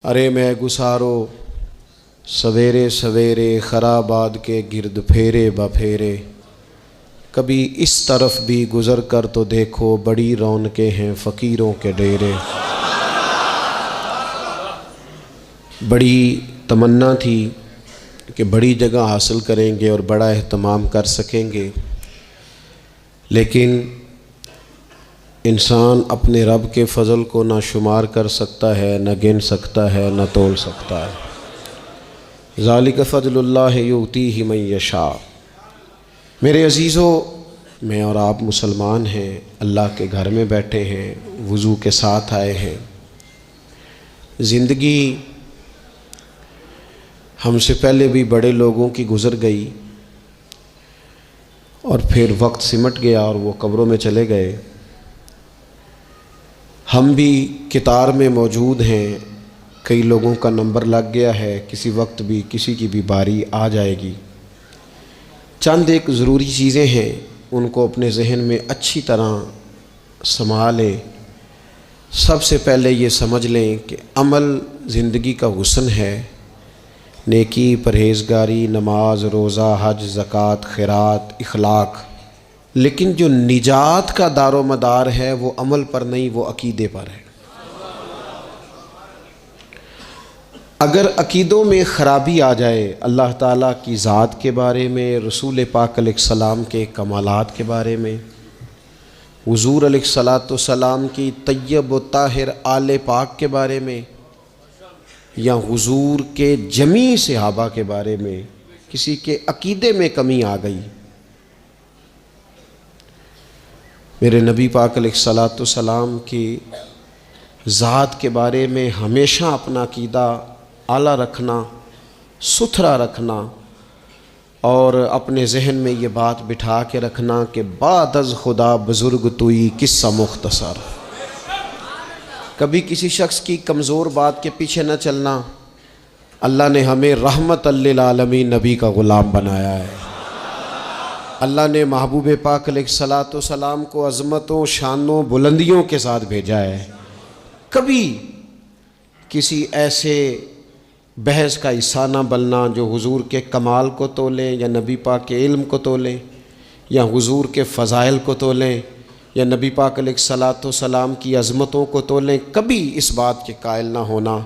ارے میں گسارو سویرے سویرے خرابات کے گرد پھیرے بپھیرے، کبھی اس طرف بھی گزر کر تو دیکھو بڑی رونقیں ہیں فقیروں کے ڈیرے۔ بڑی تمنا تھی کہ بڑی جگہ حاصل کریں گے اور بڑا اہتمام کر سکیں گے، لیکن انسان اپنے رب کے فضل کو نہ شمار کر سکتا ہے، نہ گن سکتا ہے، نہ تول سکتا ہے۔ ذالک فضل اللہ یؤتیہ من یشاء۔ میرے عزیزو، میں اور آپ مسلمان ہیں، اللہ کے گھر میں بیٹھے ہیں، وضو کے ساتھ آئے ہیں۔ زندگی ہم سے پہلے بھی بڑے لوگوں کی گزر گئی اور پھر وقت سمٹ گیا اور وہ قبروں میں چلے گئے۔ ہم بھی قطار میں موجود ہیں، کئی لوگوں کا نمبر لگ گیا ہے، کسی وقت بھی کسی کی بھی باری آ جائے گی۔ چند ایک ضروری چیزیں ہیں، ان کو اپنے ذہن میں اچھی طرح سنبھالیں۔ سب سے پہلے یہ سمجھ لیں کہ عمل زندگی کا حسن ہے، نیکی، پرہیزگاری، نماز، روزہ، حج، زکوٰۃ، خیرات، اخلاق، لیکن جو نجات کا دار و مدار ہے وہ عمل پر نہیں، وہ عقیدے پر ہے۔ اگر عقیدوں میں خرابی آ جائے، اللہ تعالیٰ کی ذات کے بارے میں، رسول پاک علیہ السلام کے کمالات کے بارے میں، حضور علیہ السلام کی طیب و طاہر آل پاک کے بارے میں، یا حضور کے جمیع صحابہ کے بارے میں کسی کے عقیدے میں کمی آ گئی، میرے نبی پاک علیہ السلام کی ذات کے بارے میں ہمیشہ اپنا عقیدہ اعلیٰ رکھنا، ستھرا رکھنا، اور اپنے ذہن میں یہ بات بٹھا کے رکھنا کہ بعد از خدا بزرگ توئی قصہ مختصر۔ کبھی کسی شخص کی کمزور بات کے پیچھے نہ چلنا۔ اللہ نے ہمیں رحمت للعالمین نبی کا غلام بنایا ہے۔ اللہ نے محبوب پاک علیہ السلام کو عظمتوں، شانوں، بلندیوں کے ساتھ بھیجا ہے۔ کبھی کسی ایسے بحث کا حصہ نہ بننا جو حضور کے کمال کو تولیں، یا نبی پاک کے علم کو تولیں، یا حضور کے فضائل کو تولیں، یا نبی پاک علیہ السلام کی عظمتوں کو تولیں۔ کبھی اس بات کے قائل نہ ہونا،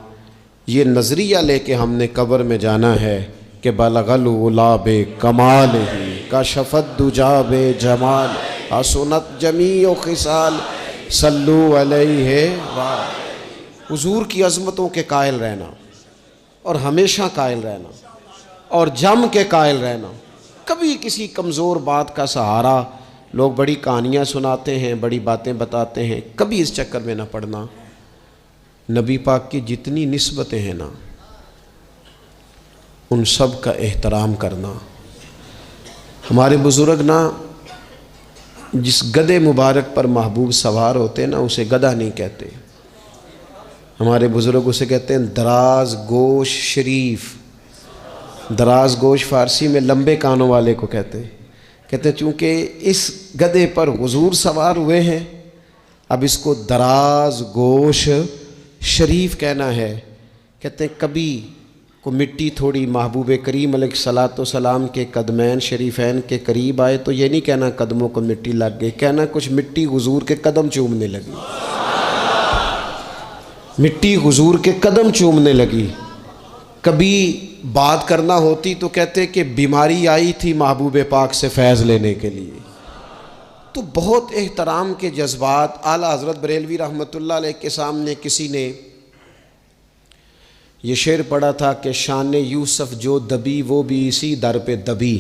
یہ نظریہ لے کے ہم نے قبر میں جانا ہے کہ بلغ العلا بکمالہ کشف الدجی بجمال حسنت جمیع خصال صلو علیہ۔ حضور کی عظمتوں کے قائل رہنا، اور ہمیشہ قائل رہنا، اور جم کے قائل رہنا۔ کبھی کسی کمزور بات کا سہارا، لوگ بڑی کہانیاں سناتے ہیں، بڑی باتیں بتاتے ہیں، کبھی اس چکر میں نہ پڑنا۔ نبی پاک کی جتنی نسبتیں ہیں نا، ان سب کا احترام کرنا۔ ہمارے بزرگ نا جس گدھے مبارک پر محبوب سوار ہوتے نا، اسے گدھا نہیں کہتے، ہمارے بزرگ اسے کہتے ہیں دراز گوش شریف۔ دراز گوش فارسی میں لمبے کانوں والے کو کہتے ہیں چونکہ اس گدھے پر حضور سوار ہوئے ہیں، اب اس کو دراز گوش شریف کہنا ہے۔ کہتے ہیں کبھی کو مٹی تھوڑی محبوب کریم علیہ السلام کے قدمین شریفین کے قریب آئے تو یہ نہیں کہنا قدموں کو مٹی لگ گئی، کہنا کچھ مٹی حضور کے قدم چومنے لگی، مٹی حضور کے قدم چومنے لگی۔ کبھی بات کرنا ہوتی تو کہتے کہ بیماری آئی تھی محبوب پاک سے فیض لینے کے لیے۔ تو بہت احترام کے جذبات۔ اعلیٰ حضرت بریلوی رحمۃ اللہ علیہ کے سامنے کسی نے یہ شعر پڑھا تھا کہ شان یوسف جو دبی وہ بھی اسی در پہ دبی،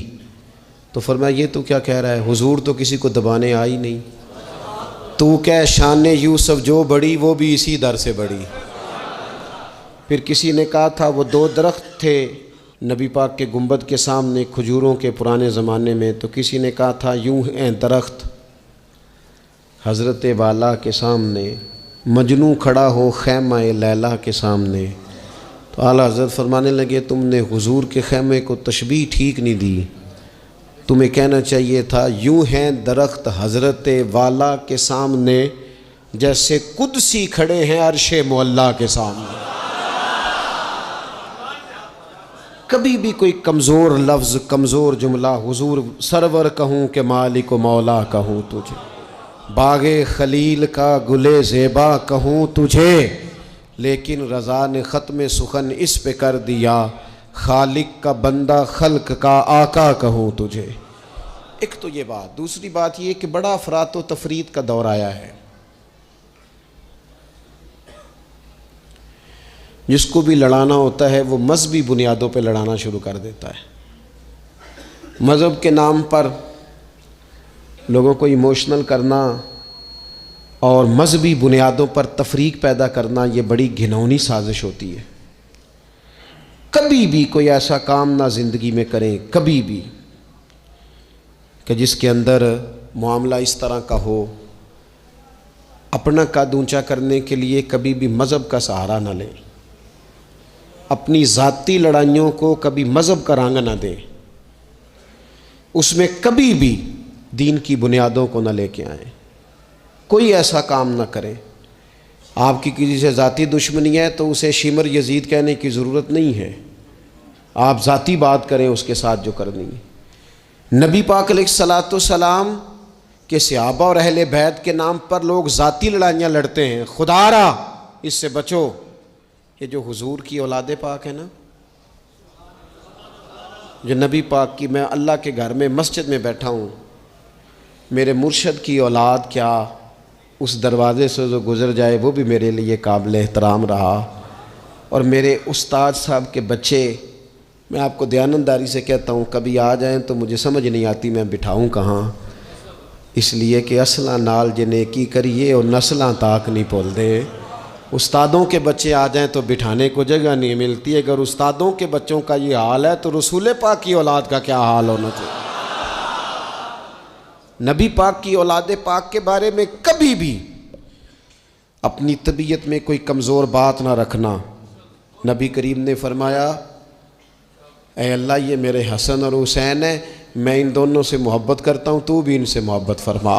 تو فرمایا یہ تو کیا کہہ رہا ہے، حضور تو کسی کو دبانے آئی نہیں، تو کہ شان یوسف جو بڑی وہ بھی اسی در سے بڑی۔ پھر کسی نے کہا تھا وہ دو درخت تھے نبی پاک کے گنبد کے سامنے کھجوروں کے پرانے زمانے میں، تو کسی نے کہا تھا یوں ہیں درخت حضرت والا کے سامنے، مجنوں کھڑا ہو خیمہ لیلا کے سامنے۔ تو اعلیٰ حضرت فرمانے لگے تم نے حضور کے خیمے کو تشبیہ ٹھیک نہیں دی، تمہیں کہنا چاہیے تھا یوں ہیں درخت حضرت والا کے سامنے جیسے قدسی کھڑے ہیں عرش معلیٰ کے سامنے۔ کبھی بھی کوئی کمزور لفظ کمزور جملہ حضور سرور کہوں کہ مالک و مولا کہوں تجھے، باغ خلیل کا گلے زیبا کہوں تجھے، لیکن رضا نے ختم سخن اس پہ کر دیا، خالق کا بندہ خلق کا آقا کہوں تجھے۔ ایک تو یہ بات، دوسری بات یہ کہ بڑا افراط و تفریط کا دور آیا ہے، جس کو بھی لڑانا ہوتا ہے وہ مذہبی بنیادوں پہ لڑانا شروع کر دیتا ہے۔ مذہب کے نام پر لوگوں کو ایموشنل کرنا اور مذہبی بنیادوں پر تفریق پیدا کرنا، یہ بڑی گھناؤنی سازش ہوتی ہے۔ کبھی بھی کوئی ایسا کام نہ زندگی میں کریں، کبھی بھی، کہ جس کے اندر معاملہ اس طرح کا ہو۔ اپنا قد اونچا کرنے کے لیے کبھی بھی مذہب کا سہارا نہ لیں، اپنی ذاتی لڑائیوں کو کبھی مذہب کا رنگ نہ دیں، اس میں کبھی بھی دین کی بنیادوں کو نہ لے کے آئیں، کوئی ایسا کام نہ کریں۔ آپ کی کسی سے ذاتی دشمنی ہے تو اسے شمر یزید کہنے کی ضرورت نہیں ہے، آپ ذاتی بات کریں اس کے ساتھ جو کرنی ہے۔ نبی پاک علیہ الصلوۃ والسلام کے صحابہ اور اہل بیت کے نام پر لوگ ذاتی لڑائیاں لڑتے ہیں، خدا را اس سے بچو۔ یہ جو حضور کی اولاد پاک ہے نا، جو نبی پاک کی، میں اللہ کے گھر میں مسجد میں بیٹھا ہوں، میرے مرشد کی اولاد کیا اس دروازے سے جو گزر جائے وہ بھی میرے لیے قابل احترام رہا، اور میرے استاد صاحب کے بچے، میں آپ کو دیانتداری سے کہتا ہوں، کبھی آ جائیں تو مجھے سمجھ نہیں آتی میں بٹھاؤں کہاں، اس لیے کہ اصلاں نال جے نیکی کریے اور نسلاں تاک نہیں بھول دے۔ استادوں کے بچے آ جائیں تو بٹھانے کو جگہ نہیں ملتی، اگر استادوں کے بچوں کا یہ حال ہے تو رسول پاک کی اولاد کا کیا حال ہونا چاہیے۔ نبی پاک کی اولاد پاک کے بارے میں کبھی بھی اپنی طبیعت میں کوئی کمزور بات نہ رکھنا۔ نبی کریم نے فرمایا، اے اللہ یہ میرے حسن اور حسین ہیں، میں ان دونوں سے محبت کرتا ہوں، تو بھی ان سے محبت فرما۔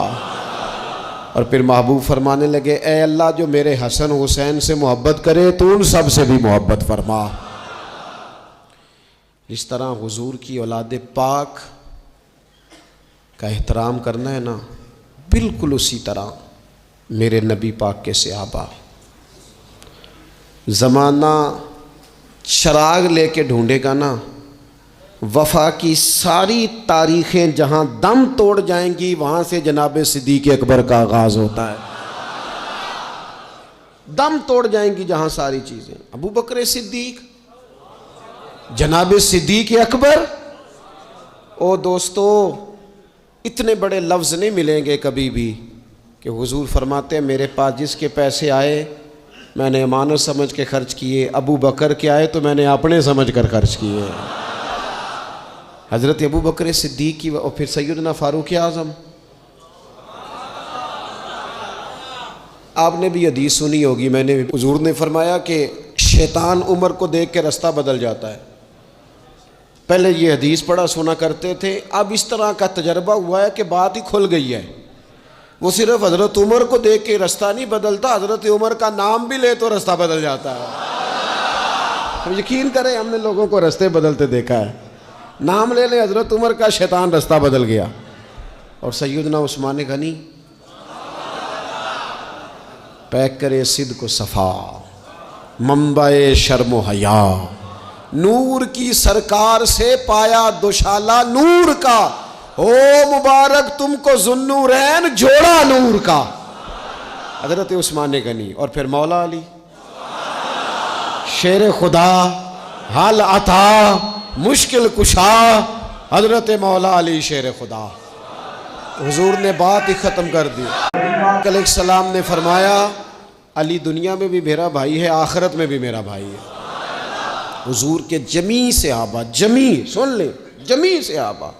اور پھر محبوب فرمانے لگے، اے اللہ جو میرے حسن حسین سے محبت کرے تو ان سب سے بھی محبت فرما۔ جس طرح حضور کی اولاد پاک کا احترام کرنا ہے نا، بالکل اسی طرح میرے نبی پاک کے صحابہ۔ زمانہ چراغ لے کے ڈھونڈے گا نا، وفا کی ساری تاریخیں جہاں دم توڑ جائیں گی وہاں سے جناب صدیق اکبر کا آغاز ہوتا ہے۔ دم توڑ جائیں گی جہاں ساری چیزیں، ابو بکر صدیق، جناب صدیق اکبر۔ او دوستو، اتنے بڑے لفظ نہیں ملیں گے کبھی بھی کہ حضور فرماتے ہیں میرے پاس جس کے پیسے آئے میں نے امانت سمجھ کے خرچ کیے، ابو بکر کے آئے تو میں نے اپنے سمجھ کر خرچ کیے۔ حضرت ابو بکر صدیق کی، اور پھر سیدنا فاروق اعظم۔ آپ نے بھی حدیث سنی ہوگی، میں نے، حضور نے فرمایا کہ شیطان عمر کو دیکھ کے رستہ بدل جاتا ہے۔ پہلے یہ حدیث پڑھا سنا کرتے تھے، اب اس طرح کا تجربہ ہوا ہے کہ بات ہی کھل گئی ہے۔ وہ صرف حضرت عمر کو دیکھ کے رستہ نہیں بدلتا، حضرت عمر کا نام بھی لے تو رستہ بدل جاتا ہے۔ یقین کریں ہم نے لوگوں کو رستے بدلتے دیکھا ہے، نام لے لیں حضرت عمر کا، شیطان رستہ بدل گیا۔ اور سیدنا عثمان غنی، پیک کرے صدق و صفا، منبع شرم و حیا، نور کی سرکار سے پایا دوشالہ نور کا، او مبارک تم کو ذوالنورین جوڑا نور کا۔ حضرت عثمان غنی، اور پھر مولا علی، شیر خدا، حال عطا، مشکل کشا، حضرت مولا علی شیر خدا۔ حضور نے بات ہی ختم کر دی۔ علیہ السلام نے فرمایا علی دنیا میں بھی میرا بھائی ہے، آخرت میں بھی میرا بھائی ہے۔ حضور کے جمیع صحابہ، جمیع، سن لیں، جمیع صحابہ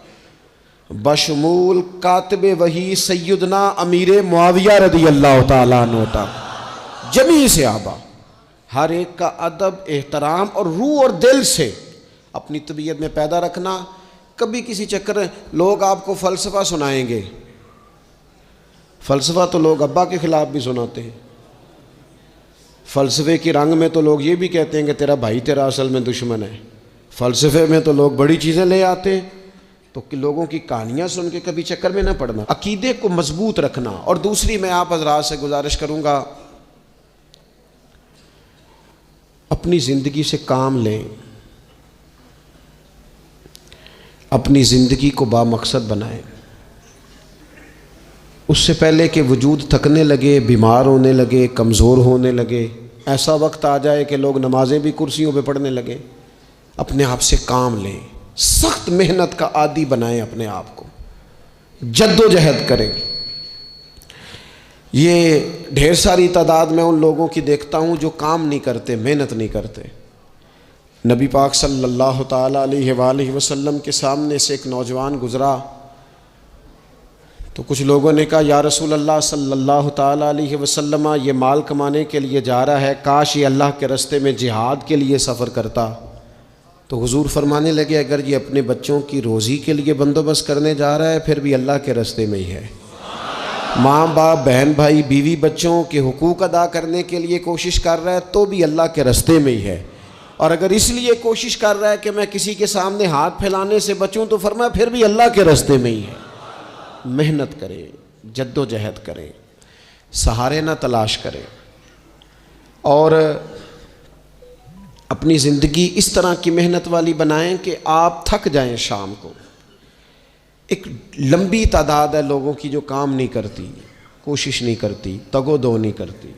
بشمول کاتب وحی سیدنا امیر معاویہ رضی اللہ تعالیٰ عنہ تک، جمیع صحابہ، ہر ایک کا ادب، احترام اور روح اور دل سے اپنی طبیعت میں پیدا رکھنا۔ کبھی کسی چکر میں لوگ آپ کو فلسفہ سنائیں گے، فلسفہ تو لوگ ابا کے خلاف بھی سناتے ہیں، فلسفے کی رنگ میں تو لوگ یہ بھی کہتے ہیں کہ تیرا بھائی تیرا اصل میں دشمن ہے۔ فلسفے میں تو لوگ بڑی چیزیں لے آتے ہیں، تو لوگوں کی کہانیاں سن کے کبھی چکر میں نہ پڑنا، عقیدے کو مضبوط رکھنا۔ اور دوسری میں آپ حضرات سے گزارش کروں گا، اپنی زندگی سے کام لیں، اپنی زندگی کو بامقصد بنائیں۔ اس سے پہلے کہ وجود تھکنے لگے، بیمار ہونے لگے، کمزور ہونے لگے، ایسا وقت آ جائے کہ لوگ نمازیں بھی کرسیوں پہ پڑھنے لگے، اپنے آپ سے کام لیں، سخت محنت کا عادی بنائیں اپنے آپ کو، جد و جہد کریں۔ یہ ڈھیر ساری تعداد میں ان لوگوں کی دیکھتا ہوں جو کام نہیں کرتے، محنت نہیں کرتے۔ نبی پاک صلی اللہ تعالیٰ علیہ وآلہ وسلم کے سامنے سے ایک نوجوان گزرا، تو کچھ لوگوں نے کہا یا رسول اللہ صلی اللہ تعالیٰ علیہ وسلم، یہ مال کمانے کے لیے جا رہا ہے، کاش یہ اللہ کے راستے میں جہاد کے لیے سفر کرتا۔ تو حضور فرمانے لگے اگر یہ اپنے بچوں کی روزی کے لیے بندوبست کرنے جا رہا ہے پھر بھی اللہ کے راستے میں ہی ہے۔ ماں باپ، بہن بھائی، بیوی بچوں کے حقوق ادا کرنے کے لیے کوشش کر رہا ہے تو بھی اللہ کے راستے میں ہی ہے، اور اگر اس لیے کوشش کر رہا ہے کہ میں کسی کے سامنے ہاتھ پھیلانے سے بچوں تو فرمایا پھر بھی اللہ کے راستے میں ہی ہے۔ محنت کریں، جد و جہد کریں، سہارے نہ تلاش کریں، اور اپنی زندگی اس طرح کی محنت والی بنائیں کہ آپ تھک جائیں شام کو۔ ایک لمبی تعداد ہے لوگوں کی جو کام نہیں کرتی، کوشش نہیں کرتی، تگ و دو نہیں کرتی۔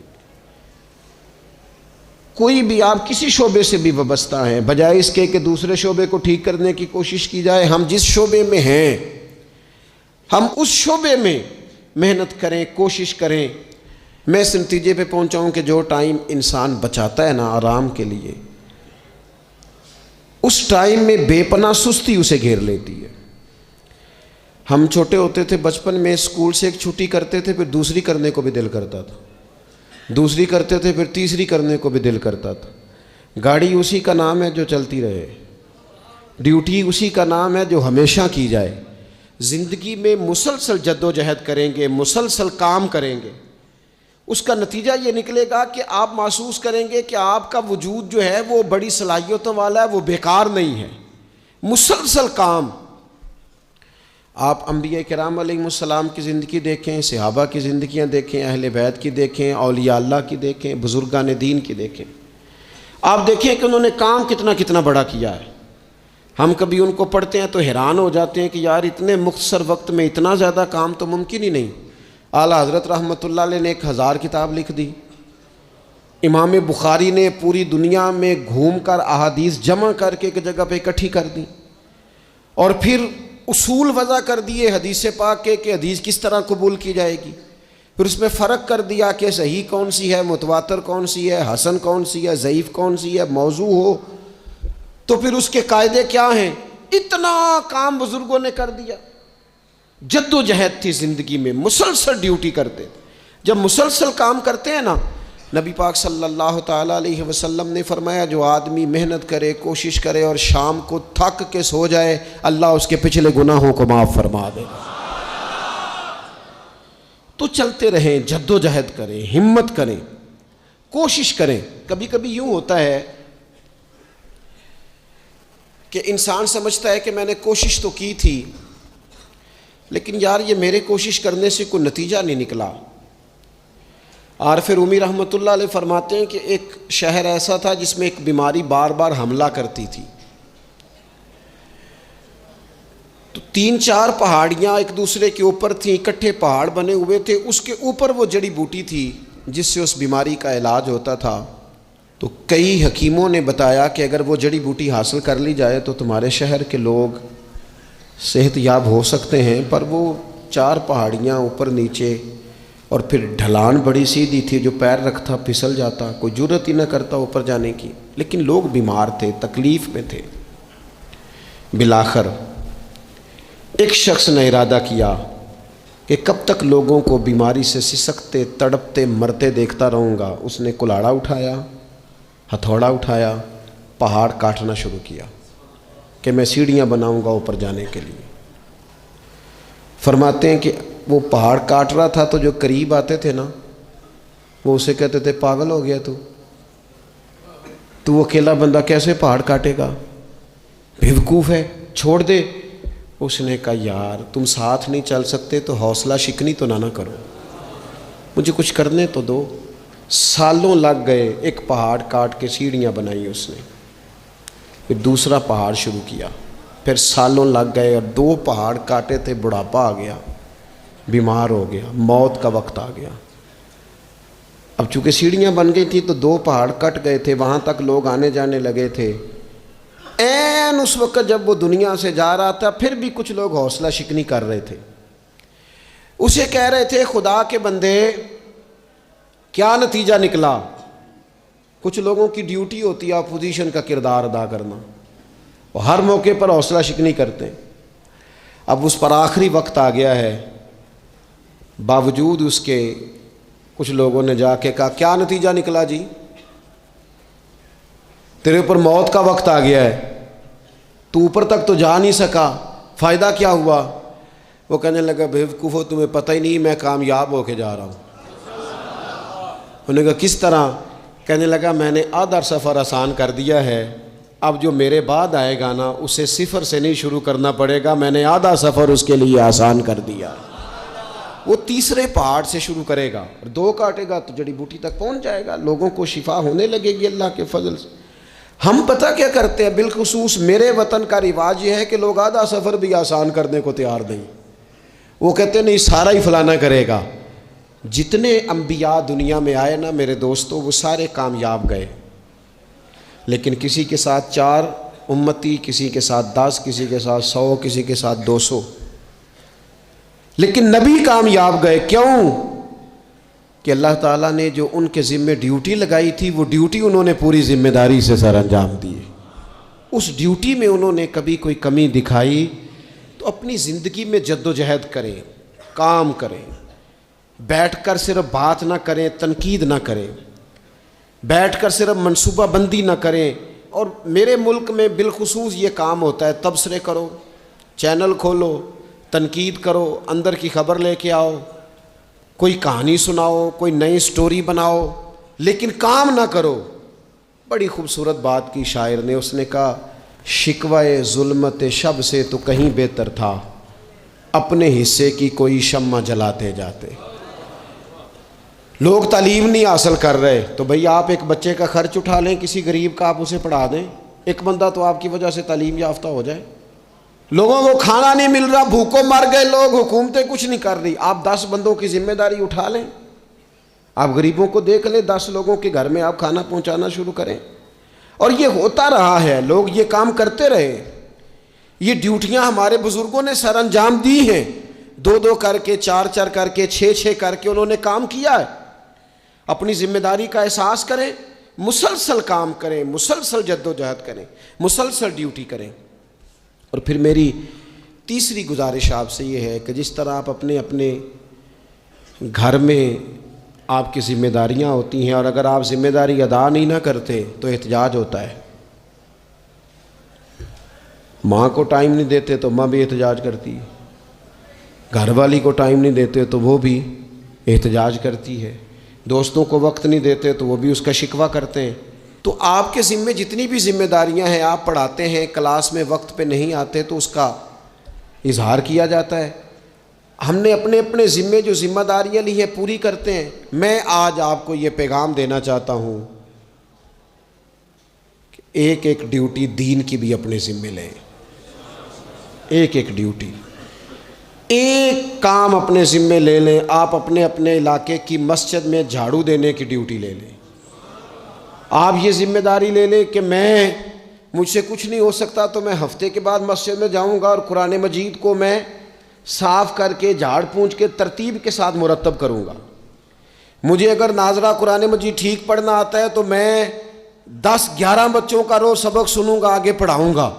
کوئی بھی آپ کسی شعبے سے بھی وابستہ ہیں، بجائے اس کے کہ دوسرے شعبے کو ٹھیک کرنے کی کوشش کی جائے، ہم جس شعبے میں ہیں ہم اس شعبے میں محنت کریں، کوشش کریں۔ میں اس نتیجے پہ پہنچا ہوں کہ جو ٹائم انسان بچاتا ہے نا آرام کے لیے، اس ٹائم میں بے پناہ سستی اسے گھیر لیتی ہے۔ ہم چھوٹے ہوتے تھے بچپن میں، اسکول سے ایک چھٹی کرتے تھے پھر دوسری کرنے کو بھی دل کرتا تھا، دوسری کرتے تھے پھر تیسری کرنے کو بھی دل کرتا تھا۔ گاڑی اسی کا نام ہے جو چلتی رہے، ڈیوٹی اسی کا نام ہے جو ہمیشہ کی جائے۔ زندگی میں مسلسل جد و جہد کریں گے، مسلسل کام کریں گے، اس کا نتیجہ یہ نکلے گا کہ آپ محسوس کریں گے کہ آپ کا وجود جو ہے وہ بڑی صلاحیتوں والا ہے، وہ بیکار نہیں ہے۔ مسلسل کام۔ آپ انبیاء کرام علیہ السلام کی زندگی دیکھیں، صحابہ کی زندگیاں دیکھیں، اہل بیت کی دیکھیں، اولیاء اللہ کی دیکھیں، بزرگان دین کی دیکھیں، آپ دیکھیں کہ انہوں نے کام کتنا کتنا بڑا کیا ہے۔ ہم کبھی ان کو پڑھتے ہیں تو حیران ہو جاتے ہیں کہ یار اتنے مختصر وقت میں اتنا زیادہ کام تو ممکن ہی نہیں۔ اعلیٰ حضرت رحمۃ اللہ علیہ نے 1000 کتاب لکھ دی، امام بخاری نے پوری دنیا میں گھوم کر احادیث جمع کر کے ایک جگہ پہ اکٹھی کر دی، اور پھر اصول وضع کر دیے حدیث پاک کے کہ حدیث کس طرح قبول کی جائے گی، پھر اس میں فرق کر دیا کہ صحیح کون سی ہے، متواتر کون سی ہے، حسن کون سی ہے، ضعیف کون سی ہے، موضوع ہو تو پھر اس کے قاعدے کیا ہیں۔ اتنا کام بزرگوں نے کر دیا۔ جد و جہد تھی زندگی میں، مسلسل ڈیوٹی کرتے تھے۔ جب مسلسل کام کرتے ہیں نا، نبی پاک صلی اللہ تعالیٰ علیہ وسلم نے فرمایا جو آدمی محنت کرے، کوشش کرے اور شام کو تھک کے سو جائے، اللہ اس کے پچھلے گناہوں کو معاف فرما دے گا۔ تو چلتے رہیں، جد و جہد کریں، ہمت کریں، کوشش کریں۔ کبھی کبھی یوں ہوتا ہے کہ انسان سمجھتا ہے کہ میں نے کوشش تو کی تھی لیکن یار یہ میرے کوشش کرنے سے کوئی نتیجہ نہیں نکلا۔ عارف رومی رحمۃ اللہ علیہ فرماتے ہیں کہ ایک شہر ایسا تھا جس میں ایک بیماری بار بار حملہ کرتی تھی، تو 3-4 پہاڑیاں ایک دوسرے کے اوپر تھیں، اکٹھے پہاڑ بنے ہوئے تھے، اس کے اوپر وہ جڑی بوٹی تھی جس سے اس بیماری کا علاج ہوتا تھا۔ تو کئی حکیموں نے بتایا کہ اگر وہ جڑی بوٹی حاصل کر لی جائے تو تمہارے شہر کے لوگ صحت یاب ہو سکتے ہیں، پر وہ 4 پہاڑیاں اوپر نیچے، اور پھر ڈھلان بڑی سیدھی تھی، جو پیر رکھتا پھسل جاتا، کوئی جرت ہی نہ کرتا اوپر جانے کی، لیکن لوگ بیمار تھے، تکلیف میں تھے۔ بالآخر ایک شخص نے ارادہ کیا کہ کب تک لوگوں کو بیماری سے سسکتے، تڑپتے، مرتے دیکھتا رہوں گا۔ اس نے کلاڑا اٹھایا، ہتھوڑا اٹھایا، پہاڑ کاٹنا شروع کیا کہ میں سیڑھیاں بناؤں گا اوپر جانے کے لیے۔ فرماتے ہیں کہ وہ پہاڑ کاٹ رہا تھا تو جو قریب آتے تھے نا وہ اسے کہتے تھے پاگل ہو گیا تو اکیلا بندہ کیسے پہاڑ کاٹے گا، بیوقوف ہے چھوڑ دے۔ اس نے کہا یار تم ساتھ نہیں چل سکتے تو حوصلہ شکنی تو نہ کرو، مجھے کچھ کرنے تو دو۔ سالوں لگ گئے، ایک پہاڑ کاٹ کے سیڑھیاں بنائی اس نے، پھر دوسرا پہاڑ شروع کیا، پھر سالوں لگ گئے اور 2 پہاڑ کاٹے تھے، بڑھاپا آ گیا، بیمار ہو گیا، موت کا وقت آ گیا۔ اب چونکہ سیڑھیاں بن گئی تھی تو 2 پہاڑ کٹ گئے تھے، وہاں تک لوگ آنے جانے لگے تھے۔ این اس وقت جب وہ دنیا سے جا رہا تھا پھر بھی کچھ لوگ حوصلہ شکنی کر رہے تھے، اسے کہہ رہے تھے خدا کے بندے کیا نتیجہ نکلا؟ کچھ لوگوں کی ڈیوٹی ہوتی ہے اپوزیشن کا کردار ادا کرنا، وہ ہر موقع پر حوصلہ شکنی کرتے ہیں۔ اب اس پر آخری وقت آ گیا ہے، باوجود اس کے کچھ لوگوں نے جا کے کہا کیا نتیجہ نکلا جی؟ تیرے اوپر موت کا وقت آ گیا ہے، تو اوپر تک تو جا نہیں سکا، فائدہ کیا ہوا؟ وہ کہنے لگا بیوقوفو تمہیں پتہ ہی نہیں میں کامیاب ہو کے جا رہا ہوں۔ انہوں نے کہا کس طرح؟ کہنے لگا میں نے آدھا سفر آسان کر دیا ہے، اب جو میرے بعد آئے گا نا اسے صفر سے نہیں شروع کرنا پڑے گا، میں نے آدھا سفر اس کے لیے آسان کر دیا۔ وہ تیسرے پہاڑ سے شروع کرے گا اور 2 کاٹے گا تو جڑی بوٹی تک پہنچ جائے گا، لوگوں کو شفا ہونے لگے گی اللہ کے فضل سے۔ ہم پتہ کیا کرتے ہیں، بالخصوص میرے وطن کا رواج یہ ہے کہ لوگ آدھا سفر بھی آسان کرنے کو تیار نہیں، وہ کہتے نہیں سارا ہی فلانا کرے گا۔ جتنے انبیاء دنیا میں آئے نا میرے دوستو وہ سارے کامیاب گئے، لیکن کسی کے ساتھ 4 امتی، کسی کے ساتھ 10، کسی کے ساتھ 100، کسی کے ساتھ 200، لیکن نبی کامیاب گئے۔ کیوں؟ کہ اللہ تعالیٰ نے جو ان کے ذمے ڈیوٹی لگائی تھی وہ ڈیوٹی انہوں نے پوری ذمہ داری سے سر انجام دی۔ اس ڈیوٹی میں انہوں نے کبھی کوئی کمی دکھائی تو اپنی زندگی میں جد و جہد کریں، کام کریں، بیٹھ کر صرف بات نہ کریں، تنقید نہ کریں، بیٹھ کر صرف منصوبہ بندی نہ کریں۔ اور میرے ملک میں بالخصوص یہ کام ہوتا ہے، تبصرے کرو، چینل کھولو، تنقید کرو، اندر کی خبر لے کے آؤ، کوئی کہانی سناؤ، کوئی نئی سٹوری بناؤ، لیکن کام نہ کرو۔ بڑی خوبصورت بات کی شاعر نے، اس نے کہا شکوہ ظلمت شب سے تو کہیں بہتر تھا، اپنے حصے کی کوئی شمع جلاتے جاتے۔ لوگ تعلیم نہیں حاصل کر رہے تو بھئی آپ ایک بچے کا خرچ اٹھا لیں، کسی غریب کا آپ اسے پڑھا دیں، ایک بندہ تو آپ کی وجہ سے تعلیم یافتہ ہو جائے۔ لوگوں کو کھانا نہیں مل رہا، بھوکوں مر گئے لوگ، حکومتیں کچھ نہیں کر رہی، آپ 10 بندوں کی ذمہ داری اٹھا لیں، آپ غریبوں کو دیکھ لیں، 10 لوگوں کے گھر میں آپ کھانا پہنچانا شروع کریں۔ اور یہ ہوتا رہا ہے، لوگ یہ کام کرتے رہے، یہ ڈیوٹیاں ہمارے بزرگوں نے سر انجام دی ہیں، 2 کر کے، 4 کر کے، 6 کر کے انہوں نے کام کیا ہے۔ اپنی ذمہ داری کا احساس کریں، مسلسل کام کریں، مسلسل جد و جہد کریں، مسلسل ڈیوٹی کریں۔ اور پھر میری تیسری گزارش آپ سے یہ ہے کہ جس طرح آپ اپنے اپنے گھر میں آپ کی ذمہ داریاں ہوتی ہیں، اور اگر آپ ذمہ داری ادا نہیں نہ کرتے تو احتجاج ہوتا ہے۔ ماں کو ٹائم نہیں دیتے تو ماں بھی احتجاج کرتی ہے، گھر والی کو ٹائم نہیں دیتے تو وہ بھی احتجاج کرتی ہے، دوستوں کو وقت نہیں دیتے تو وہ بھی اس کا شکوہ کرتے ہیں۔ تو آپ کے ذمے جتنی بھی ذمہ داریاں ہیں، آپ پڑھاتے ہیں، کلاس میں وقت پہ نہیں آتے تو اس کا اظہار کیا جاتا ہے۔ ہم نے اپنے اپنے ذمے جو ذمہ داریاں لی ہیں پوری کرتے ہیں۔ میں آج آپ کو یہ پیغام دینا چاہتا ہوں کہ ایک ایک ڈیوٹی دین کی بھی اپنے ذمے لیں، ایک ایک ڈیوٹی، ایک کام اپنے ذمے لے لیں۔ آپ اپنے اپنے علاقے کی مسجد میں جھاڑو دینے کی ڈیوٹی لے لیں، آپ یہ ذمہ داری لے لیں کہ مجھ سے کچھ نہیں ہو سکتا تو میں ہفتے کے بعد مسجد میں جاؤں گا اور قرآن مجید کو میں صاف کر کے جھاڑ پونچھ کے ترتیب کے ساتھ مرتب کروں گا۔ مجھے اگر ناظرہ قرآن مجید ٹھیک پڑھنا آتا ہے تو میں 10-11 بچوں کا روز سبق سنوں گا، آگے پڑھاؤں گا۔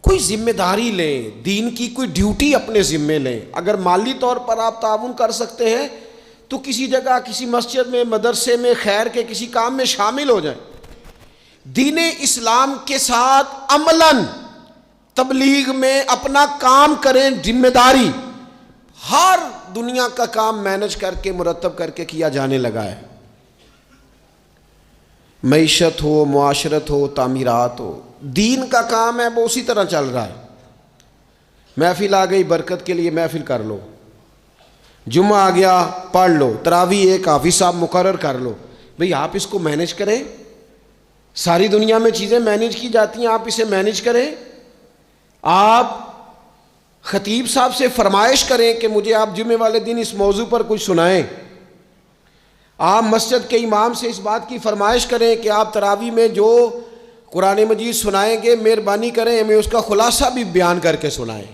کوئی ذمہ داری لیں، دین کی کوئی ڈیوٹی اپنے ذمے لیں۔ اگر مالی طور پر آپ تعاون کر سکتے ہیں تو کسی جگہ، کسی مسجد میں، مدرسے میں، خیر کے کسی کام میں شامل ہو جائیں۔ دین اسلام کے ساتھ عملاً تبلیغ میں اپنا کام کریں، ذمہ داری ہر دنیا کا کام مینج کر کے مرتب کر کے کیا جانے لگا ہے۔ معیشت ہو، معاشرت ہو، تعمیرات ہو، دین کا کام ہے وہ اسی طرح چل رہا ہے۔ محفل آ گئی برکت کے لیے محفل کر لو، جمعہ آ گیا پڑھ لو، تراویح ایک حافظ صاحب مقرر کر لو۔ بھئی آپ اس کو مینیج کریں، ساری دنیا میں چیزیں مینیج کی جاتی ہیں، آپ اسے مینیج کریں۔ آپ خطیب صاحب سے فرمائش کریں کہ مجھے آپ جمعے والے دن اس موضوع پر کچھ سنائیں۔ آپ مسجد کے امام سے اس بات کی فرمائش کریں کہ آپ تراویح میں جو قرآن مجید سنائیں گے مہربانی کریں ہمیں اس کا خلاصہ بھی بیان کر کے سنائیں۔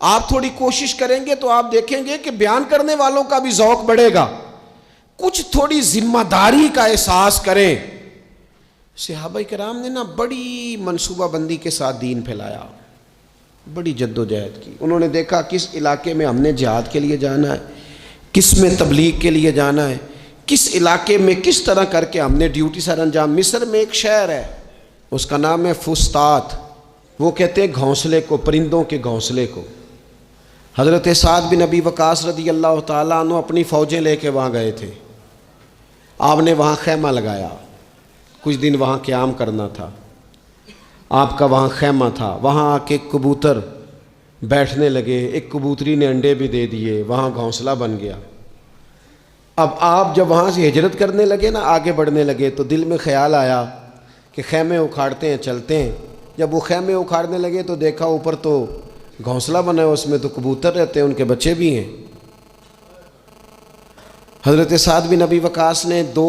آپ تھوڑی کوشش کریں گے تو آپ دیکھیں گے کہ بیان کرنے والوں کا بھی ذوق بڑھے گا، کچھ تھوڑی ذمہ داری کا احساس کریں۔ صحابہ کرام نے بڑی منصوبہ بندی کے ساتھ دین پھیلایا، بڑی جد و جہد کی۔ انہوں نے دیکھا کس علاقے میں ہم نے جہاد کے لیے جانا ہے، کس میں تبلیغ کے لیے جانا ہے، کس علاقے میں کس طرح کر کے ہم نے ڈیوٹی سر انجام۔ مصر میں ایک شہر ہے اس کا نام ہے فسطاط، وہ کہتے ہیں گھونسلے کو، پرندوں کے گھونسلے کو۔ حضرت سعد بن ابی وقاص رضی اللہ تعالیٰ عنہ اپنی فوجیں لے کے وہاں گئے تھے۔ آپ نے وہاں خیمہ لگایا، کچھ دن وہاں قیام کرنا تھا، آپ کا وہاں خیمہ تھا۔ وہاں آ کے کبوتر بیٹھنے لگے، ایک کبوتری نے انڈے بھی دے دیے، وہاں گھونسلہ بن گیا۔ اب آپ جب وہاں سے ہجرت کرنے لگے آگے بڑھنے لگے تو دل میں خیال آیا کہ خیمے اکھاڑتے ہیں چلتے ہیں۔ جب وہ خیمے اکھاڑنے لگے تو دیکھا اوپر تو گھونسلہ بنا ہے، اس میں تو کبوتر رہتے ہیں، ان کے بچے بھی ہیں۔ حضرت سعد بن ابی وقاص نے 2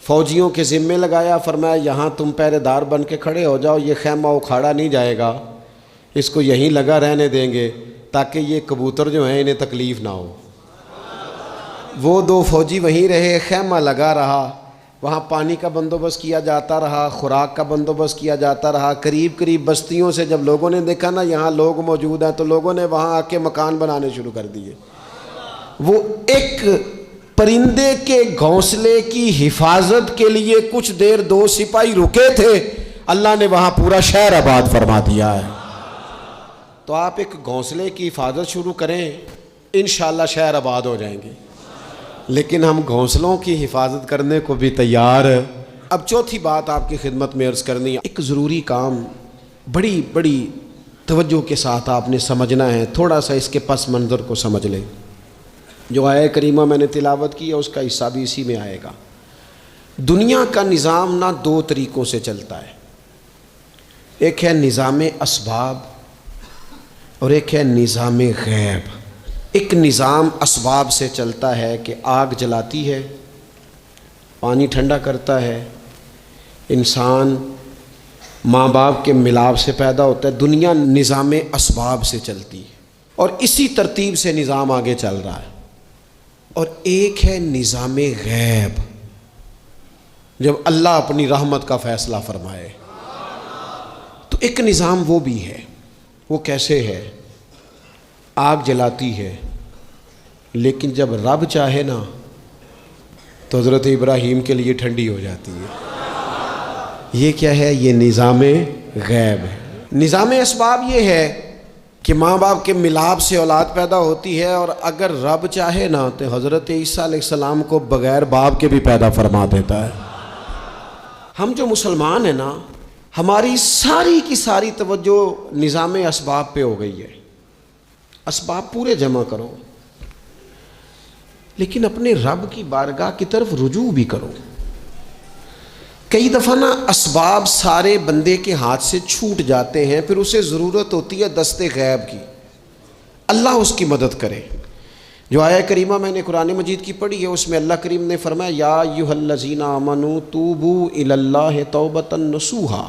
فوجیوں کے ذمے لگایا، فرمایا یہاں تم پہرے دار بن کے کھڑے ہو جاؤ، یہ خیمہ اکھاڑا نہیں جائے گا، اس کو یہیں لگا رہنے دیں گے تاکہ یہ کبوتر جو ہیں انہیں تکلیف نہ ہو۔ وہ 2 فوجی وہیں رہے، خیمہ لگا رہا، وہاں پانی کا بندوبست کیا جاتا رہا، خوراک کا بندوبست کیا جاتا رہا۔ قریب بستیوں سے جب لوگوں نے دیکھا یہاں لوگ موجود ہیں تو لوگوں نے وہاں آ کے مکان بنانے شروع کر دیے۔ وہ ایک پرندے کے گھونسلے کی حفاظت کے لیے کچھ دیر 2 سپاہی رکے تھے، اللہ نے وہاں پورا شہر آباد فرما دیا ہے۔ تو آپ ایک گھونسلے کی حفاظت شروع کریں، انشاءاللہ شہر آباد ہو جائیں گے۔ لیکن ہم گھونسلوں کی حفاظت کرنے کو بھی تیار۔ اب چوتھی بات آپ کی خدمت میں عرض کرنی ہے، ایک ضروری کام بڑی توجہ کے ساتھ آپ نے سمجھنا ہے، تھوڑا سا اس کے پس منظر کو سمجھ لیں۔ جو آیہ کریمہ میں نے تلاوت کی ہے اس کا حصہ بھی اسی میں آئے گا۔ دنیا کا نظام 2 طریقوں سے چلتا ہے، ایک ہے نظام اسباب اور ایک ہے نظام غیب۔ ایک نظام اسباب سے چلتا ہے کہ آگ جلاتی ہے، پانی ٹھنڈا کرتا ہے، انسان ماں باپ کے ملاپ سے پیدا ہوتا ہے، دنیا نظام اسباب سے چلتی ہے اور اسی ترتیب سے نظام آگے چل رہا ہے۔ اور ایک ہے نظام غیب، جب اللہ اپنی رحمت کا فیصلہ فرمائے تو ایک نظام وہ بھی ہے۔ وہ کیسے ہے؟ آگ جلاتی ہے لیکن جب رب چاہے تو حضرت ابراہیم کے لیے ٹھنڈی ہو جاتی ہے۔ یہ کیا ہے؟ یہ نظام غیب ہے۔ نظام اسباب یہ ہے کہ ماں باپ کے ملاپ سے اولاد پیدا ہوتی ہے، اور اگر رب چاہے تو حضرت عیسیٰ علیہ السلام کو بغیر باپ کے بھی پیدا فرما دیتا ہے۔ ہم جو مسلمان ہیں ہماری ساری کی ساری توجہ نظام اسباب پہ ہو گئی ہے۔ اسباب پورے جمع کرو لیکن اپنے رب کی بارگاہ کی طرف رجوع بھی کرو۔ کئی دفعہ اسباب سارے بندے کے ہاتھ سے چھوٹ جاتے ہیں، پھر اسے ضرورت ہوتی ہے دست غیب کی، اللہ اس کی مدد کرے۔ جو آیہ کریمہ میں نے قرآن مجید کی پڑھی ہے اس میں اللہ کریم نے فرمایا یا ایھا الذین آمنوا توبوا الی اللہ توبۃ نصوحا،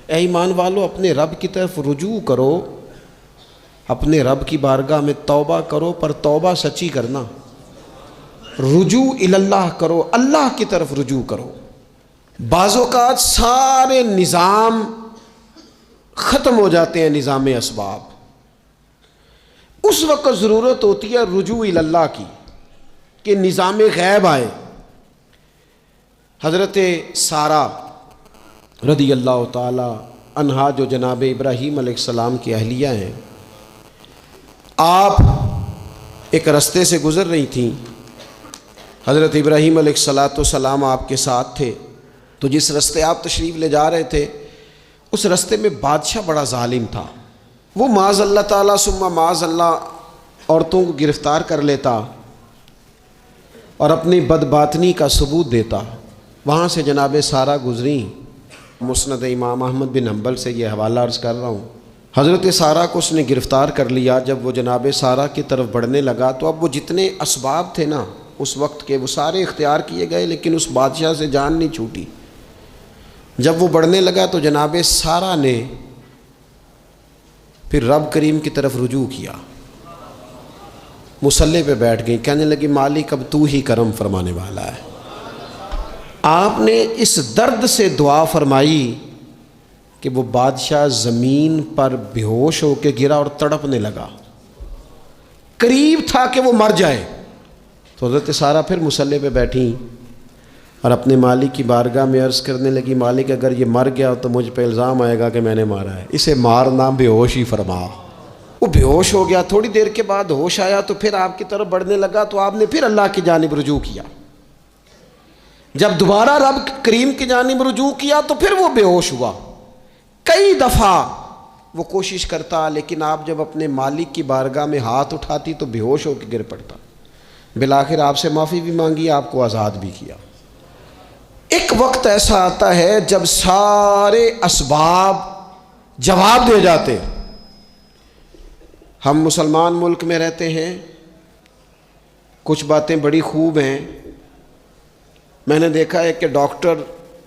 اے ایمان والو اپنے رب کی طرف رجوع کرو، اپنے رب کی بارگاہ میں توبہ کرو، پر توبہ سچی کرنا، رجوع الی اللہ کرو، اللہ کی طرف رجوع کرو۔ بعض اوقات سارے نظام ختم ہو جاتے ہیں، نظام اسباب، اس وقت ضرورت ہوتی ہے رجوع الی اللہ کی کہ نظام غیب آئے۔ حضرت سارہ رضی اللہ تعالی عنہا جو جناب ابراہیم علیہ السلام کی اہلیہ ہیں، آپ ایک رستے سے گزر رہی تھیں، حضرت ابراہیم علیہ السلام آپ کے ساتھ تھے، تو جس رستے آپ تشریف لے جا رہے تھے اس رستے میں بادشاہ بڑا ظالم تھا، وہ معاذ اللہ تعالیٰ ثم معاذ اللہ عورتوں کو گرفتار کر لیتا اور اپنی بدباطنی کا ثبوت دیتا۔ وہاں سے جناب سارہ گزری، مسند امام احمد بن حنبل سے یہ حوالہ عرض کر رہا ہوں، حضرت سارہ کو اس نے گرفتار کر لیا۔ جب وہ جناب سارہ کی طرف بڑھنے لگا تو اب وہ جتنے اسباب تھے نا اس وقت کے وہ سارے اختیار کیے گئے، لیکن اس بادشاہ سے جان نہیں چھوٹی۔ جب وہ بڑھنے لگا تو جناب سارہ نے پھر رب کریم کی طرف رجوع کیا، مصلی پہ بیٹھ گئی، کہنے لگی مالک اب تو ہی کرم فرمانے والا ہے۔ آپ نے اس درد سے دعا فرمائی کہ وہ بادشاہ زمین پر بے ہوش ہو کے گرا اور تڑپنے لگا، قریب تھا کہ وہ مر جائے۔ تو حضرت سارہ پھر مصلی پہ بیٹھیں اور اپنے مالک کی بارگاہ میں عرض کرنے لگی مالک اگر یہ مر گیا تو مجھ پہ الزام آئے گا کہ میں نے مارا ہے، اسے مارنا بے ہوش ہی فرما۔ وہ بے ہوش ہو گیا، تھوڑی دیر کے بعد ہوش آیا تو پھر آپ کی طرف بڑھنے لگا تو آپ نے پھر اللہ کی جانب رجوع کیا۔ جب دوبارہ رب کریم کی جانب رجوع کیا تو پھر وہ بے ہوش ہوا۔ کئی دفعہ وہ کوشش کرتا، لیکن آپ جب اپنے مالک کی بارگاہ میں ہاتھ اٹھاتی تو بے ہوش ہو کے گر پڑتا۔ بالآخر آپ سے معافی بھی مانگی، آپ کو آزاد بھی کیا۔ ایک وقت ایسا آتا ہے جب سارے اسباب جواب دے جاتے۔ ہم مسلمان ملک میں رہتے ہیں، کچھ باتیں بڑی خوب ہیں۔ میں نے دیکھا ہے کہ ڈاکٹر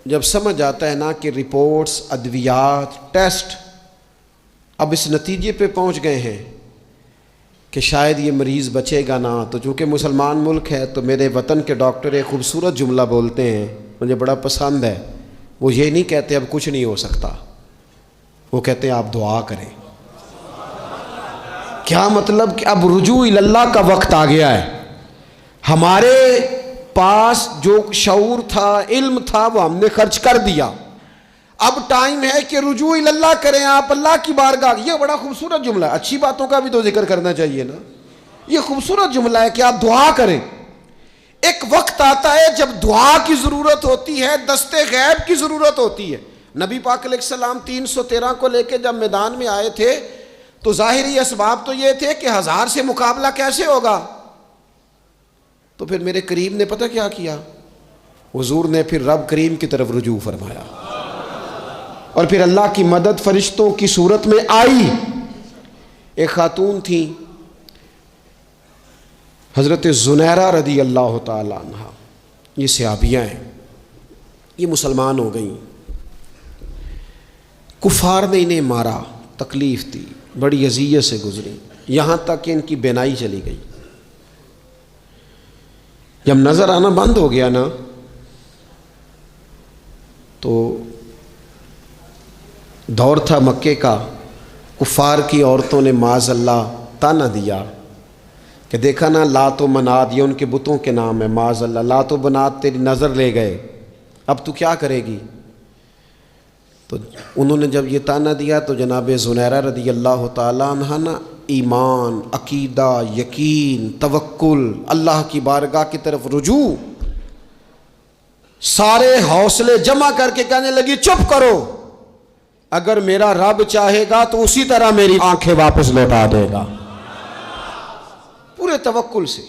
جب سمجھ آتا ہے نا کہ رپورٹس، ادویات، ٹیسٹ اب اس نتیجے پہ پہنچ گئے ہیں کہ شاید یہ مریض بچے گا نہ، تو چونکہ مسلمان ملک ہے تو میرے وطن کے ڈاکٹر ایک خوبصورت جملہ بولتے ہیں، مجھے بڑا پسند ہے۔ وہ یہ نہیں کہتے اب کچھ نہیں ہو سکتا، وہ کہتے ہیں آپ دعا کریں۔ کیا مطلب کہ اب رجوع اللہ کا وقت آ گیا ہے۔ ہمارے پاس جو شعور تھا، علم تھا، وہ ہم نے خرچ کر دیا۔ اب ٹائم ہے کہ رجوع اللہ کریں، آپ اللہ کی بارگاہ۔ یہ بڑا خوبصورت جملہ ہے، اچھی باتوں کا بھی تو ذکر کرنا چاہیے نا۔ یہ خوبصورت جملہ ہے کہ آپ دعا کریں۔ ایک وقت آتا ہے جب دعا کی ضرورت ہوتی ہے، دست غیب کی ضرورت ہوتی ہے۔ نبی پاک علیہ السلام 313 کو لے کے جب میدان میں آئے تھے تو ظاہری اسباب تو یہ تھے کہ 1000 سے مقابلہ کیسے ہوگا۔ تو پھر میرے کریم نے پتہ کیا کیا، حضور نے پھر رب کریم کی طرف رجوع فرمایا، اور پھر اللہ کی مدد فرشتوں کی صورت میں آئی۔ ایک خاتون تھی حضرت زنیرہ رضی اللہ تعالی عنہ، یہ صحابیہ ہیں، یہ مسلمان ہو گئیں۔ کفار نے انہیں مارا، تکلیف تھی، بڑی اذیت سے گزری، یہاں تک کہ ان کی بینائی چلی گئی۔ جب نظر آنا بند ہو گیا نا تو دور تھا مکے کا، کفار کی عورتوں نے معاذ اللہ تانا دیا کہ دیکھا نا لات و منات، یہ ان کے بتوں کے نام ہے، معاذ اللہ لات و منات تیری نظر لے گئے، اب تو کیا کرے گی؟ تو انہوں نے جب یہ تانا دیا تو جناب زنیرہ رضی اللہ تعالیٰ عنہ نا ایمان، عقیدہ، یقین، توکل، اللہ کی بارگاہ کی طرف رجوع، سارے حوصلے جمع کر کے کہنے لگی چپ کرو، اگر میرا رب چاہے گا تو اسی طرح میری آنکھیں واپس لوٹا دے گا، پورے توکل سے۔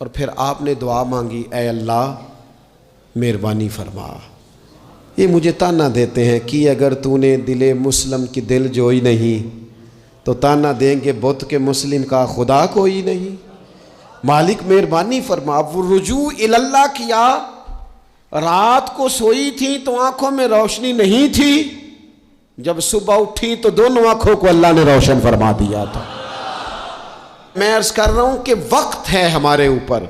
اور پھر آپ نے دعا مانگی، اے اللہ مہربانی فرما، یہ مجھے تانا دیتے ہیں کہ اگر تو نے دل مسلم کی دل جوئی نہیں تو تانا دیں گے بت کے مسلم کا خدا کوئی نہیں۔ مالک مہربانی فرما۔ وہ رجوع اللہ کیا، رات کو سوئی تھی تو آنکھوں میں روشنی نہیں تھی، جب صبح اٹھی تو دونوں آنکھوں کو اللہ نے روشن فرما دیا تھا۔ میں عرض کر رہا ہوں کہ وقت ہے ہمارے اوپر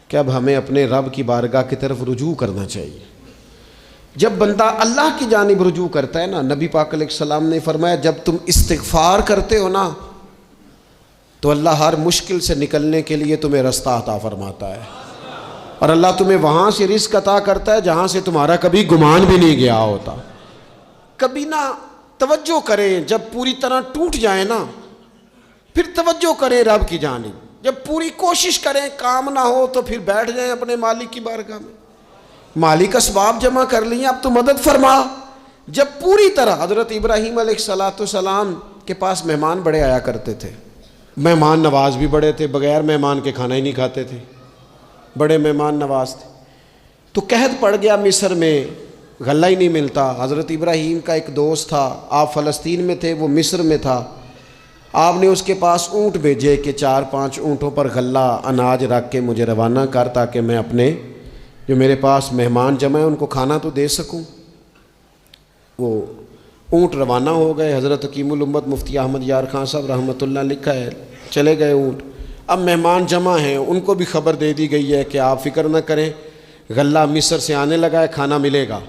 کہ اب ہمیں اپنے رب کی بارگاہ کی طرف رجوع کرنا چاہیے۔ جب بندہ اللہ کی جانب رجوع کرتا ہے نا، نبی پاک علیہ السلام نے فرمایا جب تم استغفار کرتے ہو نا تو اللہ ہر مشکل سے نکلنے کے لیے تمہیں رستہ عطا فرماتا ہے، اور اللہ تمہیں وہاں سے رزق عطا کرتا ہے جہاں سے تمہارا کبھی گمان بھی نہیں گیا ہوتا۔ کبھی نہ توجہ کریں، جب پوری طرح ٹوٹ جائیں نا پھر توجہ کریں رب کی جانب، جب پوری کوشش کریں کام نہ ہو تو پھر بیٹھ جائیں اپنے مالک کی بارگاہ میں۔ مالک اسباب جمع کر لیے، اب تو مدد فرما۔ جب پوری طرح حضرت ابراہیم علیہ السلام کے پاس مہمان بڑے آیا کرتے تھے، مہمان نواز بھی بڑے تھے، بغیر مہمان کے کھانا ہی نہیں کھاتے تھے، بڑے مہمان نواز تھے۔ تو قحط پڑ گیا مصر میں، غلہ ہی نہیں ملتا۔ حضرت ابراہیم کا ایک دوست تھا، آپ فلسطین میں تھے، وہ مصر میں تھا۔ آپ نے اس کے پاس اونٹ بھیجے کہ 4-5 اونٹوں پر غلہ اناج رکھ کے مجھے روانہ کر، تاکہ میں اپنے جو میرے پاس مہمان جمع ہیں ان کو کھانا تو دے سکوں۔ وہ اونٹ روانہ ہو گئے۔ حضرت حکیم الامت مفتی احمد یار خان صاحب رحمۃ اللہ لکھا ہے، چلے گئے اونٹ۔ اب مہمان جمع ہیں، ان کو بھی خبر دے دی گئی ہے کہ آپ فکر نہ کریں، غلہ مصر سے آنے لگا ہے، کھانا ملے گا۔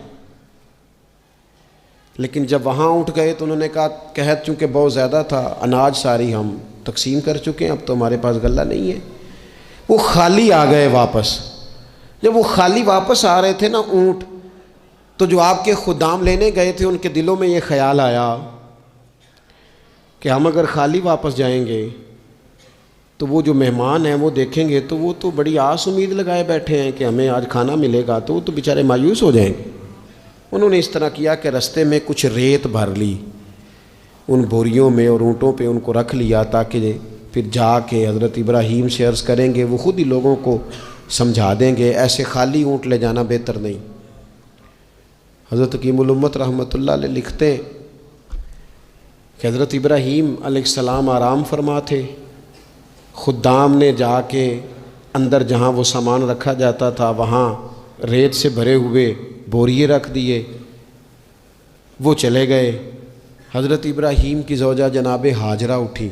لیکن جب وہاں اٹھ گئے تو انہوں نے کہا قحط چونکہ بہت زیادہ تھا، اناج ساری ہم تقسیم کر چکے ہیں، اب تو ہمارے پاس غلہ نہیں ہے۔ وہ خالی آ گئے واپس۔ جب وہ خالی واپس آ رہے تھے نا اونٹ، تو جو آپ کے خدام لینے گئے تھے ان کے دلوں میں یہ خیال آیا کہ ہم اگر خالی واپس جائیں گے تو وہ جو مہمان ہیں وہ دیکھیں گے تو وہ تو بڑی آس امید لگائے بیٹھے ہیں کہ ہمیں آج کھانا ملے گا، تو وہ تو بیچارے مایوس ہو جائیں گے۔ انہوں نے اس طرح کیا کہ رستے میں کچھ ریت بھر لی ان بوریوں میں اور اونٹوں پہ ان کو رکھ لیا، تاکہ پھر جا کے حضرت ابراہیم سے عرض کریں گے، وہ خود ہی لوگوں کو سمجھا دیں گے، ایسے خالی اونٹ لے جانا بہتر نہیں۔ حضرت حکیم الامت رحمۃ اللہ علیہ لکھتے ہیں کہ حضرت ابراہیم علیہ السلام آرام فرما تھے، خدام نے جا کے اندر جہاں وہ سامان رکھا جاتا تھا وہاں ریت سے بھرے ہوئے بوریے رکھ دیے، وہ چلے گئے۔ حضرت ابراہیم کی زوجہ جناب ہاجرہ اٹھی،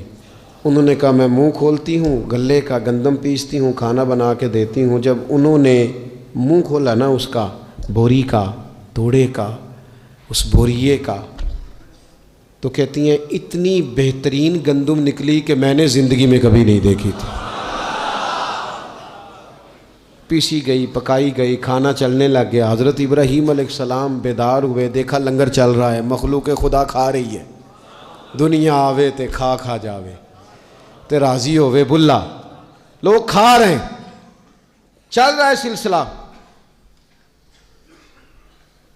انہوں نے کہا میں منہ کھولتی ہوں، گلے کا گندم پیستی ہوں، کھانا بنا کے دیتی ہوں۔ جب انہوں نے منہ کھولا نا اس کا، بوری کا، توڑے کا، اس بوریے کا، تو کہتی ہیں اتنی بہترین گندم نکلی کہ میں نے زندگی میں کبھی نہیں دیکھی تھی۔ پیسی گئی، پکائی گئی، کھانا چلنے لگ گیا۔ حضرت ابراہیم علیہ السلام بیدار ہوئے، دیکھا لنگر چل رہا ہے، مخلوق خدا کھا رہی ہے۔ دنیا آوے تے کھا جاوے تے راضی ہوئے بلا، لوگ کھا رہے ہیں، چل رہا ہے سلسلہ۔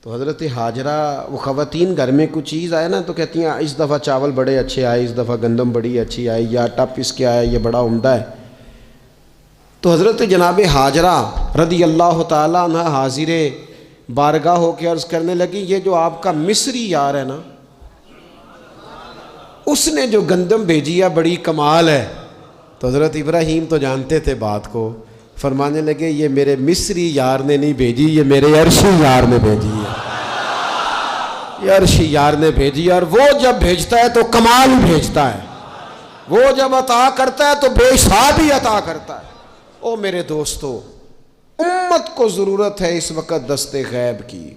تو حضرت ہاجرہ، وہ خواتین گھر میں کچھ چیز آئے نا تو کہتی ہیں اس دفعہ چاول بڑے اچھے آئے، اس دفعہ گندم بڑی اچھی آئی، یا آٹا پس کے آیا، یہ بڑا عمدہ ہے۔ تو حضرت جناب ہاجرہ رضی اللہ تعالیٰ عنہ حاضر بارگاہ ہو کے عرض کرنے لگی، یہ جو آپ کا مصری یار ہے نا، اس نے جو گندم بھیجی ہے بڑی کمال ہے۔ تو حضرت ابراہیم تو جانتے تھے بات کو، فرمانے لگے یہ میرے مصری یار نے نہیں بھیجی، یہ میرے عرشی یار نے بھیجی ہے، یہ عرشی یار نے بھیجی ہے۔ اور وہ جب بھیجتا ہے تو کمال بھیجتا ہے، وہ جب عطا کرتا ہے تو بے حساب ہی عطا کرتا ہے۔ او میرے دوستو، امت کو ضرورت ہے اس وقت دست غیب کی۔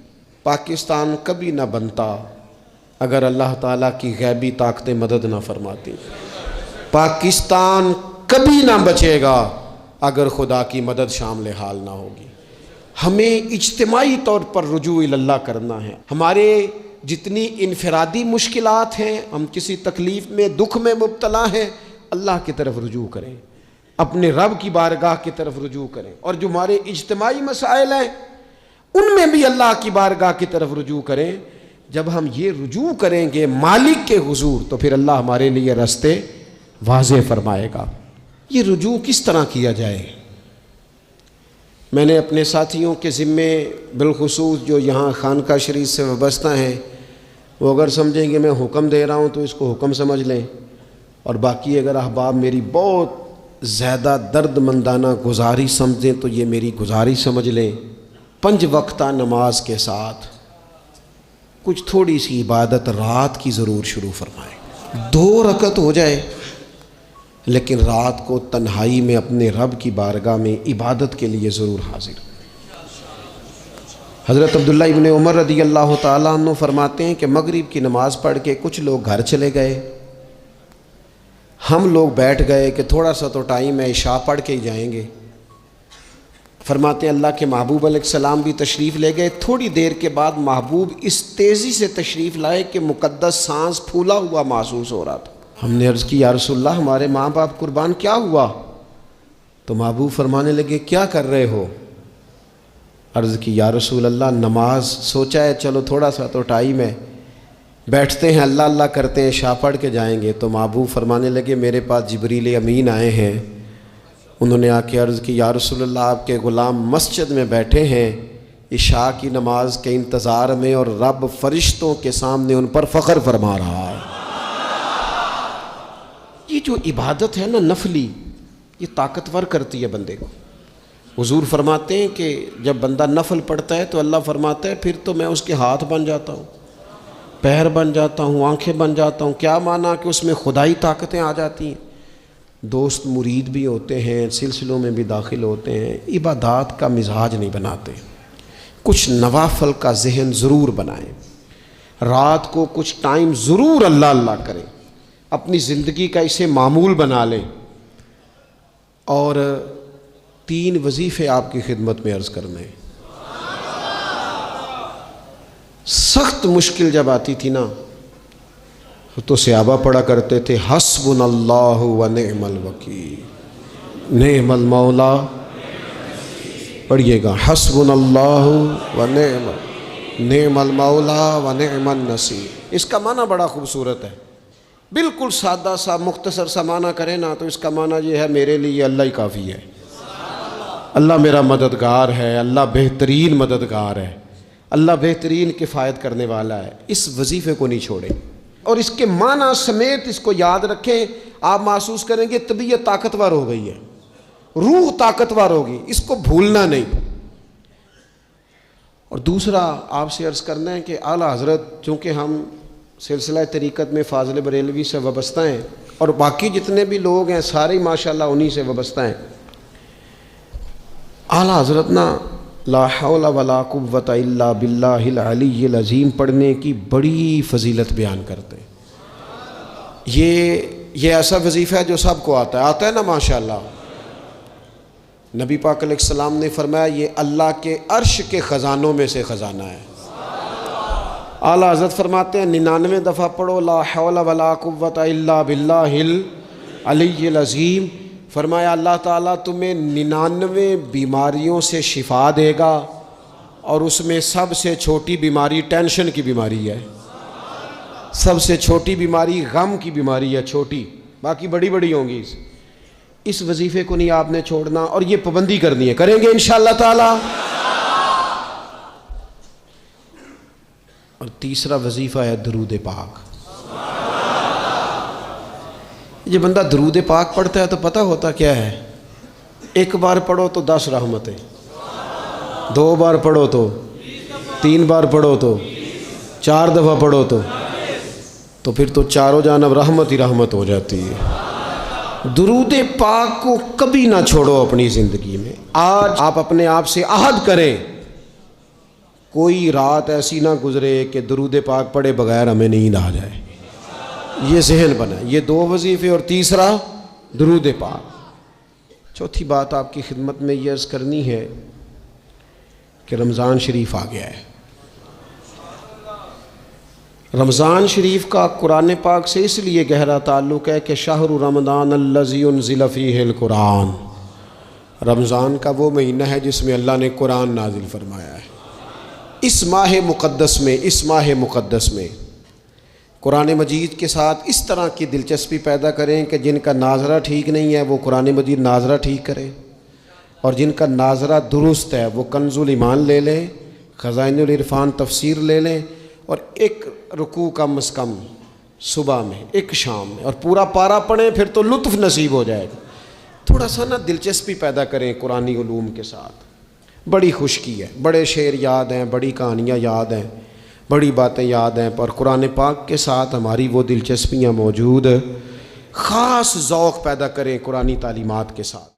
پاکستان کبھی نہ بنتا اگر اللہ تعالیٰ کی غیبی طاقتیں مدد نہ فرماتی۔ پاکستان کبھی نہ بچے گا اگر خدا کی مدد شامل حال نہ ہوگی۔ ہمیں اجتماعی طور پر رجوع اللہ کرنا ہے۔ ہمارے جتنی انفرادی مشکلات ہیں، ہم کسی تکلیف میں، دکھ میں مبتلا ہیں، اللہ کی طرف رجوع کریں، اپنے رب کی بارگاہ کی طرف رجوع کریں، اور جو ہمارے اجتماعی مسائل ہیں ان میں بھی اللہ کی بارگاہ کی طرف رجوع کریں۔ جب ہم یہ رجوع کریں گے مالک کے حضور تو پھر اللہ ہمارے لیے راستے واضح فرمائے گا۔ یہ رجوع کس طرح کیا جائے؟ میں نے اپنے ساتھیوں کے ذمے، بالخصوص جو یہاں خانقاہ شریف سے وابستہ ہیں، وہ اگر سمجھیں گے میں حکم دے رہا ہوں تو اس کو حکم سمجھ لیں، اور باقی اگر احباب میری بہت زیادہ درد مندانہ گزارش سمجھیں تو یہ میری گزارش سمجھ لیں۔ 5 وقتہ نماز کے ساتھ کچھ تھوڑی سی عبادت رات کی ضرور شروع فرمائیں۔ 2 رکعت ہو جائے لیکن رات کو تنہائی میں اپنے رب کی بارگاہ میں عبادت کے لیے ضرور حاضر۔ حضرت عبداللہ ابن عمر رضی اللہ تعالیٰ عنہ فرماتے ہیں کہ مغرب کی نماز پڑھ کے کچھ لوگ گھر چلے گئے، ہم لوگ بیٹھ گئے کہ تھوڑا سا تو ٹائم ہے، عشاء پڑھ کے ہی جائیں گے۔ فرماتے ہیں اللہ کے محبوب علیہ السلام بھی تشریف لے گئے۔ تھوڑی دیر کے بعد محبوب اس تیزی سے تشریف لائے کہ مقدس سانس پھولا ہوا محسوس ہو رہا تھا۔ ہم نے عرض کی یا رسول اللہ ہمارے ماں باپ قربان، کیا ہوا؟ تو محبوب فرمانے لگے کیا کر رہے ہو؟ عرض کی یا رسول اللہ نماز سوچا ہے چلو تھوڑا سا تو ٹائم ہے، بیٹھتے ہیں اللہ اللہ کرتے ہیں، عشاء پڑھ کے جائیں گے۔ تو محبوب فرمانے لگے میرے پاس جبریل امین آئے ہیں، انہوں نے آ کے عرض کی یا رسول اللہ آپ کے غلام مسجد میں بیٹھے ہیں عشاء کی نماز کے انتظار میں، اور رب فرشتوں کے سامنے ان پر فخر فرما رہا ہے۔ یہ جو عبادت ہے نا نفلی، یہ طاقتور کرتی ہے بندے کو۔ حضور فرماتے ہیں کہ جب بندہ نفل پڑھتا ہے تو اللہ فرماتا ہے پھر تو میں اس کے ہاتھ بن جاتا ہوں، پیر بن جاتا ہوں، آنکھیں بن جاتا ہوں۔ کیا معنی کہ اس میں خدائی طاقتیں آ جاتی ہیں، دوست مرید بھی ہوتے ہیں، سلسلوں میں بھی داخل ہوتے ہیں۔ عبادات کا مزاج نہیں بناتے، کچھ نوافل کا ذہن ضرور بنائیں، رات کو کچھ ٹائم ضرور اللہ اللہ کریں، اپنی زندگی کا اسے معمول بنا لیں۔ اور 3 وظیفے آپ کی خدمت میں عرض کرنے ہیں۔ سخت مشکل جب آتی تھی نا تو صحابہ پڑھا کرتے تھے حسبنا اللہ و نعم الوکیل، نعم المولا، پڑھیے گا حسبنا اللہ و نعم المولا و نعم النصیر۔ اس کا معنی بڑا خوبصورت ہے، بالکل سادہ سا مختصر سا معنی کریں نا تو اس کا معنی یہ ہے میرے لیے اللہ ہی کافی ہے، اللہ میرا مددگار ہے، اللہ بہترین مددگار ہے، اللہ بہترین کفایت کرنے والا ہے۔ اس وظیفے کو نہیں چھوڑیں اور اس کے معنی سمیت اس کو یاد رکھیں۔ آپ محسوس کریں گے طبیعت طاقتور ہو گئی ہے، روح طاقتور ہوگی، اس کو بھولنا نہیں۔ اور دوسرا آپ سے عرض کرنا ہے کہ اعلیٰ حضرت چونکہ ہم سلسلہ طریقت میں فاضل بریلوی سے وابستہ ہیں اور باقی جتنے بھی لوگ ہیں سارے ماشاءاللہ انہی سے وابستہ ہیں، اعلیٰ حضرت نا لا حول ولا قوت الا باللہ العلی العظیم پڑھنے کی بڑی فضیلت بیان کرتے ہیں۔ یہ ایسا وظیفہ ہے جو سب کو آتا ہے نا ماشاءاللہ۔ نبی پاک علیہ السلام نے فرمایا یہ اللہ کے عرش کے خزانوں میں سے خزانہ ہے۔ اعلیٰ حضرت فرماتے ہیں 99 دفعہ پڑھو لا حول ولا قوت الا باللہ العلی العظیم، فرمایا اللہ تعالیٰ تمہیں 99 بیماریوں سے شفا دے گا، اور اس میں سب سے چھوٹی بیماری ٹینشن کی بیماری ہے، سب سے چھوٹی بیماری غم کی بیماری ہے، چھوٹی، باقی بڑی بڑی ہوں گی۔ اس وظیفے کو نہیں آپ نے چھوڑنا اور یہ پابندی کرنی ہے، کریں گے انشاءاللہ تعالیٰ۔ اور تیسرا وظیفہ ہے درود پاک۔ یہ بندہ درود پاک پڑھتا ہے تو پتہ ہوتا کیا ہے، ایک بار پڑھو تو 10 رحمتیں، 2 بار پڑھو تو 3 بار پڑھو تو 4 دفعہ پڑھو تو پھر تو چاروں جانب رحمت ہی رحمت ہو جاتی ہے۔ درود پاک کو کبھی نہ چھوڑو اپنی زندگی میں۔ آج آپ اپنے آپ سے عہد کریں کوئی رات ایسی نہ گزرے کہ درود پاک پڑھے بغیر ہمیں نیند آ جائے۔ یہ ذہن بنا، یہ 2 وظیفے اور تیسرا درود پاک۔ چوتھی بات آپ کی خدمت میں یہ عرض کرنی ہے کہ رمضان شریف آ گیا ہے۔ رمضان شریف کا قرآن پاک سے اس لیے گہرا تعلق ہے کہ شہر رمضان الذی انزل فیہ القرآن، رمضان کا وہ مہینہ ہے جس میں اللہ نے قرآن نازل فرمایا ہے۔ اس ماہ مقدس میں قرآن مجید کے ساتھ اس طرح کی دلچسپی پیدا کریں کہ جن کا ناظرہ ٹھیک نہیں ہے وہ قرآن مجید ناظرہ ٹھیک کریں، اور جن کا ناظرہ درست ہے وہ کنز الایمان لے لیں، خزائن العرفان تفسیر لے لیں، اور ایک رکوع کم از کم صبح میں، ایک شام میں، اور پورا پارا پڑھیں، پھر تو لطف نصیب ہو جائے گا۔ تھوڑا سا نا دلچسپی پیدا کریں قرآنی علوم کے ساتھ، بڑی خشکی ہے، بڑے شعر یاد ہیں، بڑی کہانیاں یاد ہیں، بڑی باتیں یاد ہیں، پر قرآن پاک کے ساتھ ہماری وہ دلچسپیاں موجود، خاص ذوق پیدا کریں قرآنی تعلیمات کے ساتھ۔